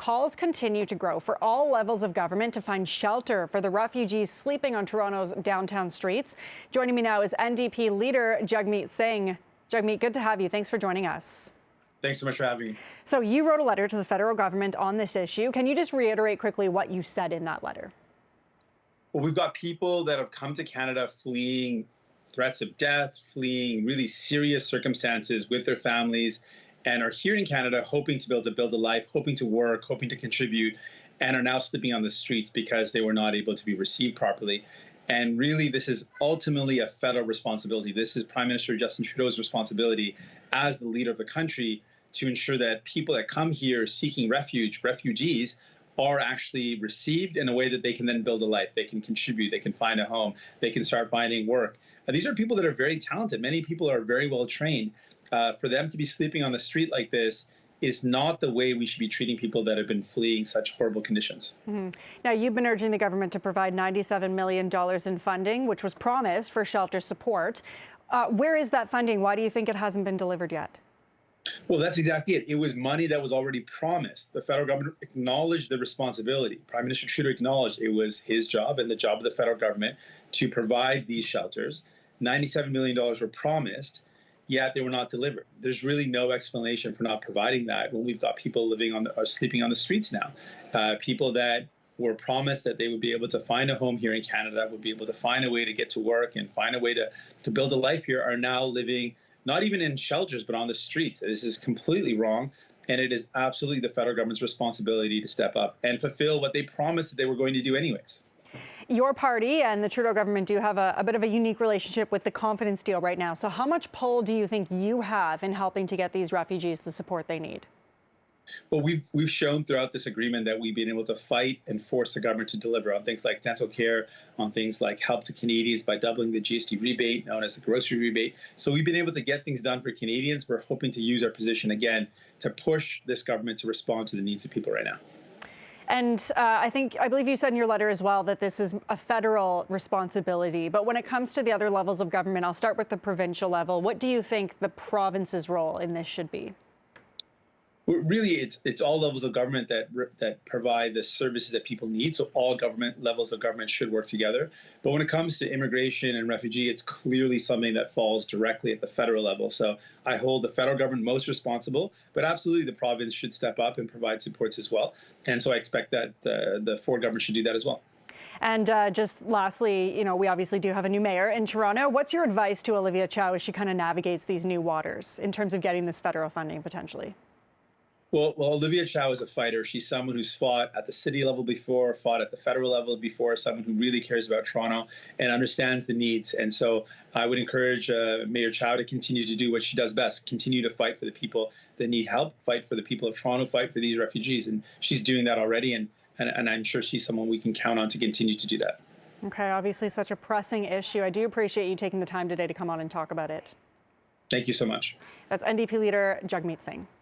calls continue to grow for all levels of government to find shelter for the refugees sleeping on Toronto's downtown streets. Joining me now is NDP leader Jagmeet Singh. Jagmeet, good to have you. Thanks for joining us. Thanks so much for having me. So you wrote a letter to the federal government on this issue. Can you just reiterate quickly what you said in that letter? Well, we've got people that have come to Canada fleeing threats of death, fleeing really serious circumstances with their families, and are here in Canada hoping to be able to build a life, hoping to work, hoping to contribute, and are now sleeping on the streets because they were not able to be received properly. And really, this is ultimately a federal responsibility. This is Prime Minister Justin Trudeau's responsibility as the leader of the country to ensure that people that come here seeking refuge, refugees, are actually received in a way that they can then build a life. They can contribute, they can find a home, they can start finding work. These are people that are very talented. Many people are very well trained. For them to be sleeping on the street like this is not the way we should be treating people that have been fleeing such horrible conditions. Now, you've been urging the government to provide $97 million in funding, which was promised for shelter support. Where is that funding? Why do you think it hasn't been delivered yet? Well, that's exactly it. It was money that was already promised. The federal government acknowledged the responsibility. Prime Minister Trudeau acknowledged it was his job and the job of the federal government to provide these shelters. $97 million were promised, yet they were not delivered. There's really no explanation for not providing that when we've got people living on or sleeping on the streets now. People that were promised that they would be able to find a home here in Canada, would be able to find a way to get to work and find a way to build a life here, are now living not even in shelters, but on the streets. This is completely wrong. And it is absolutely the federal government's responsibility to step up and fulfill what they promised that they were going to do anyways. Your party and the Trudeau government do have a bit of a unique relationship with the confidence deal right now. So how much pull do you think you have in helping to get these refugees the support they need? Well, we've shown throughout this agreement that we've been able to fight and force the government to deliver on things like dental care, on things like help to Canadians by doubling the GST rebate, known as the grocery rebate. So we've been able to get things done for Canadians. We're hoping to use our position again to push this government to respond to the needs of people right now. And I believe you said in your letter as well that this is a federal responsibility. But when it comes to the other levels of government, I'll start with the provincial level. What do you think the province's role in this should be? Really, it's all levels of government that provide the services that people need. So all government levels of government should work together. But when it comes to immigration and refugee, it's clearly something that falls directly at the federal level. So I hold the federal government most responsible, but absolutely the province should step up and provide supports as well. And so I expect that the Ford government should do that as well. And just lastly, we obviously do have a new mayor in Toronto. What's your advice to Olivia Chow as she kind of navigates these new waters in terms of getting this federal funding potentially? Well, Olivia Chow is a fighter. She's someone who's fought at the city level before, fought at the federal level before, someone who really cares about Toronto and understands the needs. And so I would encourage Mayor Chow to continue to do what she does best, continue to fight for the people that need help, fight for the people of Toronto, fight for these refugees. And she's doing that already. And I'm sure she's someone we can count on to continue to do that. Okay, obviously such a pressing issue. I do appreciate you taking the time today to come on and talk about it. Thank you so much. That's NDP leader Jagmeet Singh.